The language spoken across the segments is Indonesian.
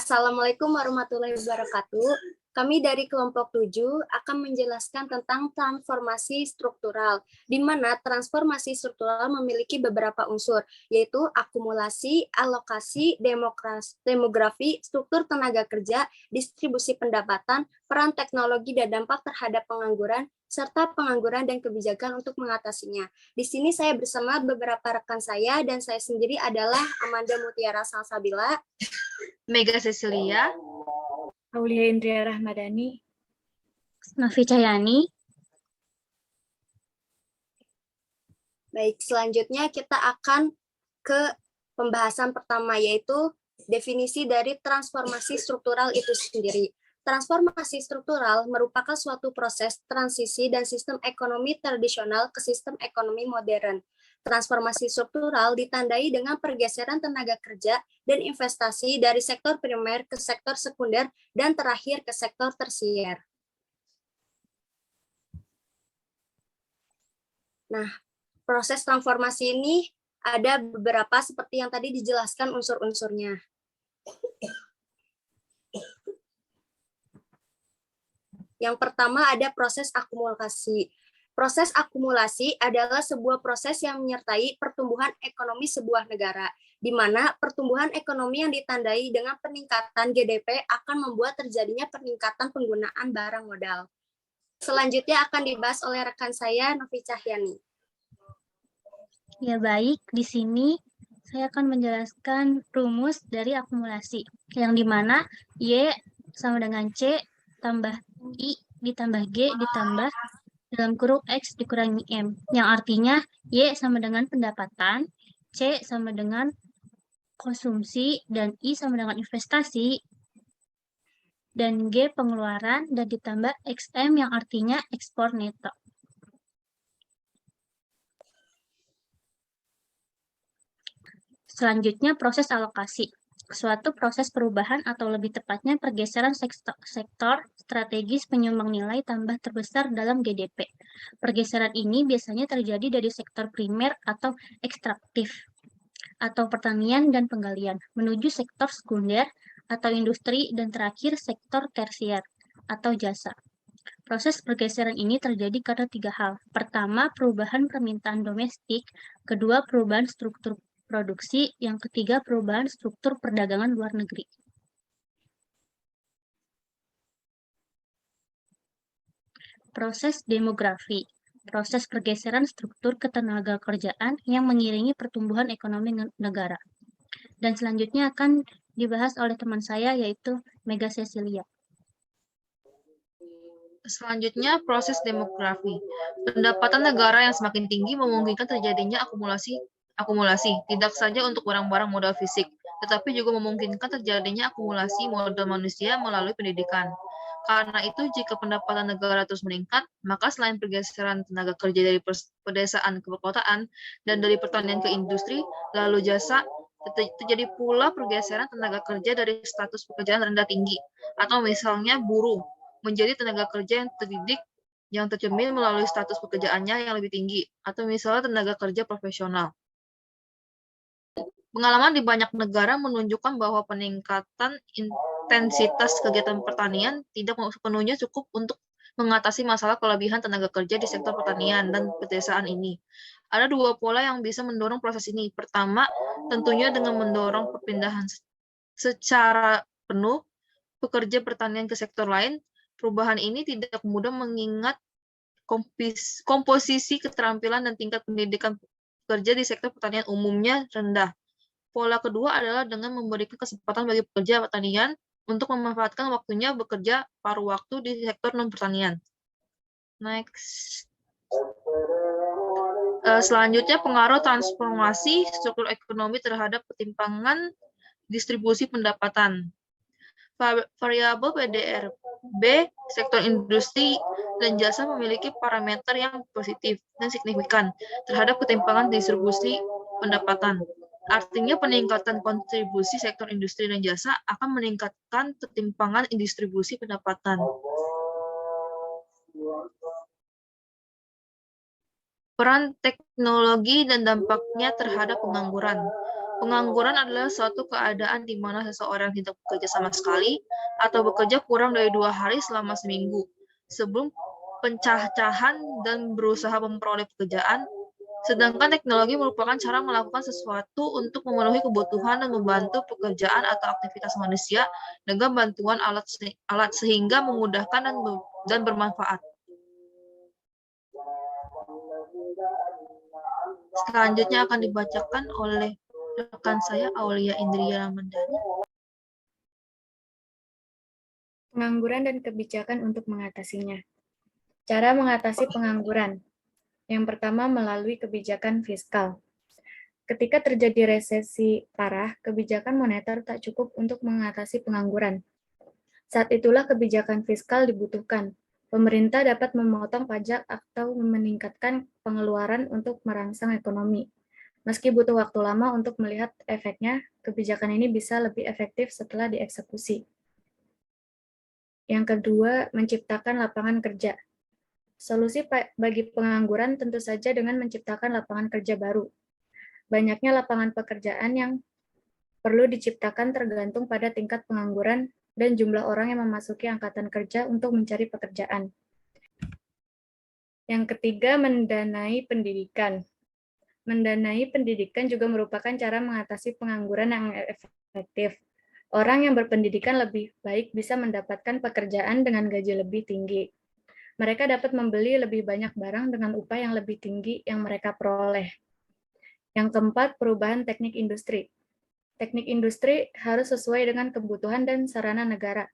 Assalamualaikum warahmatullahi wabarakatuh. Kami dari kelompok 7 akan menjelaskan tentang transformasi struktural, di mana transformasi struktural memiliki beberapa unsur, yaitu akumulasi, alokasi, demografi, struktur tenaga kerja, distribusi pendapatan, peran teknologi dan dampak terhadap pengangguran, serta pengangguran dan kebijakan untuk mengatasinya. Di sini saya bersama beberapa rekan saya, dan saya sendiri adalah Amanda Mutiara Salsabila, Mega Cecilia, Aulia Indria Rahmadani, Novi Cahyani. Baik, selanjutnya kita akan ke pembahasan pertama, yaitu definisi dari transformasi struktural itu sendiri. Transformasi struktural merupakan suatu proses transisi dan sistem ekonomi tradisional ke sistem ekonomi modern. Transformasi struktural ditandai dengan pergeseran tenaga kerja dan investasi dari sektor primer ke sektor sekunder dan terakhir ke sektor tersier. Nah, proses transformasi ini ada beberapa seperti yang tadi dijelaskan unsur-unsurnya. Yang pertama ada proses akumulasi. Proses akumulasi adalah sebuah proses yang menyertai pertumbuhan ekonomi sebuah negara, di mana pertumbuhan ekonomi yang ditandai dengan peningkatan GDP akan membuat terjadinya peningkatan penggunaan barang modal. Selanjutnya akan dibahas oleh rekan saya, Novi Cahyani. Ya baik, di sini saya akan menjelaskan rumus dari akumulasi, yang dimana Y sama dengan C tambah I ditambah G ditambah dalam kurung X dikurangi M, yang artinya Y sama dengan pendapatan, C sama dengan konsumsi, dan I sama dengan investasi, dan G pengeluaran, dan ditambah XM yang artinya ekspor neto. Selanjutnya proses alokasi. Suatu proses perubahan atau lebih tepatnya pergeseran sektor strategis penyumbang nilai tambah terbesar dalam GDP. Pergeseran ini biasanya terjadi dari sektor primer atau ekstraktif atau pertanian dan penggalian menuju sektor sekunder atau industri, dan terakhir sektor tersier atau jasa. Proses pergeseran ini terjadi karena 3 hal. Pertama, perubahan permintaan domestik. Kedua, perubahan struktur produksi. Yang ketiga, perubahan struktur perdagangan luar negeri. Proses demografi. Proses pergeseran struktur ketenagakerjaan yang mengiringi pertumbuhan ekonomi negara. Dan selanjutnya akan dibahas oleh teman saya, yaitu Mega Cecilia. Selanjutnya, proses demografi. Pendapatan negara yang semakin tinggi memungkinkan terjadinya akumulasi, tidak saja untuk barang-barang modal fisik, tetapi juga memungkinkan terjadinya akumulasi modal manusia melalui pendidikan. Karena itu, jika pendapatan negara terus meningkat, maka selain pergeseran tenaga kerja dari pedesaan ke perkotaan dan dari pertanian ke industri, lalu jasa, terjadi pula pergeseran tenaga kerja dari status pekerjaan rendah tinggi, atau misalnya buruh, menjadi tenaga kerja yang terdidik yang tercermin melalui status pekerjaannya yang lebih tinggi, atau misalnya tenaga kerja profesional. Pengalaman di banyak negara menunjukkan bahwa peningkatan intensitas kegiatan pertanian tidak sepenuhnya cukup untuk mengatasi masalah kelebihan tenaga kerja di sektor pertanian dan pedesaan ini. Ada 2 pola yang bisa mendorong proses ini. Pertama, tentunya dengan mendorong perpindahan secara penuh pekerja pertanian ke sektor lain. Perubahan ini tidak mudah mengingat komposisi keterampilan dan tingkat pendidikan pekerja di sektor pertanian umumnya rendah. Pola kedua adalah dengan memberikan kesempatan bagi pekerja pertanian untuk memanfaatkan waktunya bekerja paruh waktu di sektor non-pertanian. Next. Selanjutnya, pengaruh transformasi struktur ekonomi terhadap ketimpangan distribusi pendapatan. Variabel PDRB sektor industri dan jasa memiliki parameter yang positif dan signifikan terhadap ketimpangan distribusi pendapatan. Artinya peningkatan kontribusi sektor industri dan jasa akan meningkatkan ketimpangan distribusi pendapatan. Peran teknologi dan dampaknya terhadap pengangguran. Pengangguran adalah suatu keadaan di mana seseorang tidak bekerja sama sekali atau bekerja kurang dari 2 hari selama seminggu sebelum pencacahan dan berusaha memperoleh pekerjaan. Sedangkan teknologi merupakan cara melakukan sesuatu untuk memenuhi kebutuhan dan membantu pekerjaan atau aktivitas manusia dengan bantuan alat sehingga memudahkan dan bermanfaat. Selanjutnya akan dibacakan oleh rekan saya Aulia Indria Ramadhani. Pengangguran dan kebijakan untuk mengatasinya. Cara mengatasi pengangguran. Yang pertama, melalui kebijakan fiskal. Ketika terjadi resesi parah, kebijakan moneter tak cukup untuk mengatasi pengangguran. Saat itulah kebijakan fiskal dibutuhkan. Pemerintah dapat memotong pajak atau meningkatkan pengeluaran untuk merangsang ekonomi. Meski butuh waktu lama untuk melihat efeknya, kebijakan ini bisa lebih efektif setelah dieksekusi. Yang kedua, menciptakan lapangan kerja. Solusi bagi pengangguran tentu saja dengan menciptakan lapangan kerja baru. Banyaknya lapangan pekerjaan yang perlu diciptakan tergantung pada tingkat pengangguran dan jumlah orang yang memasuki angkatan kerja untuk mencari pekerjaan. Yang ketiga, mendanai pendidikan. Mendanai pendidikan juga merupakan cara mengatasi pengangguran yang efektif. Orang yang berpendidikan lebih baik bisa mendapatkan pekerjaan dengan gaji lebih tinggi. Mereka dapat membeli lebih banyak barang dengan upah yang lebih tinggi yang mereka peroleh. Yang keempat, perubahan teknik industri. Teknik industri harus sesuai dengan kebutuhan dan sarana negara.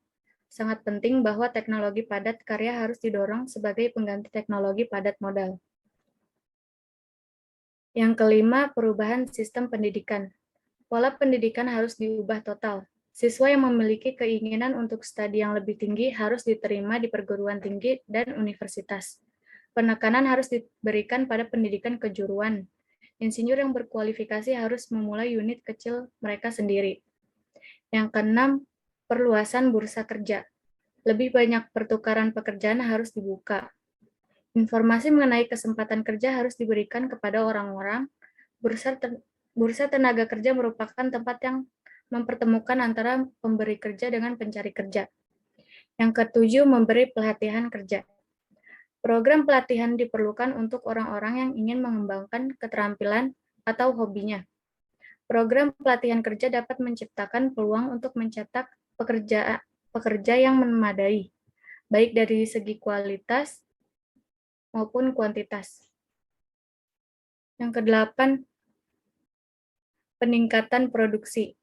Sangat penting bahwa teknologi padat karya harus didorong sebagai pengganti teknologi padat modal. Yang kelima, perubahan sistem pendidikan. Pola pendidikan harus diubah total. Siswa yang memiliki keinginan untuk studi yang lebih tinggi harus diterima di perguruan tinggi dan universitas. Penekanan harus diberikan pada pendidikan kejuruan. Insinyur yang berkualifikasi harus memulai unit kecil mereka sendiri. Yang keenam, perluasan bursa kerja. Lebih banyak pertukaran pekerjaan harus dibuka. Informasi mengenai kesempatan kerja harus diberikan kepada orang-orang. Bursa tenaga kerja merupakan tempat yang mempertemukan antara pemberi kerja dengan pencari kerja. Yang ketujuh, memberi pelatihan kerja. Program pelatihan diperlukan untuk orang-orang yang ingin mengembangkan keterampilan atau hobinya. Program pelatihan kerja dapat menciptakan peluang untuk mencetak pekerja yang memadai, baik dari segi kualitas maupun kuantitas. Yang kedelapan, peningkatan produksi.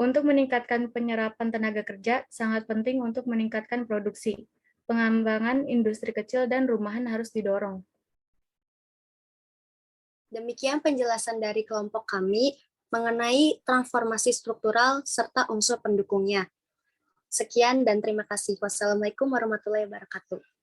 Untuk meningkatkan penyerapan tenaga kerja, sangat penting untuk meningkatkan produksi. Pengembangan industri kecil dan rumahan harus didorong. Demikian penjelasan dari kelompok kami mengenai transformasi struktural serta unsur pendukungnya. Sekian dan terima kasih. Wassalamualaikum warahmatullahi wabarakatuh.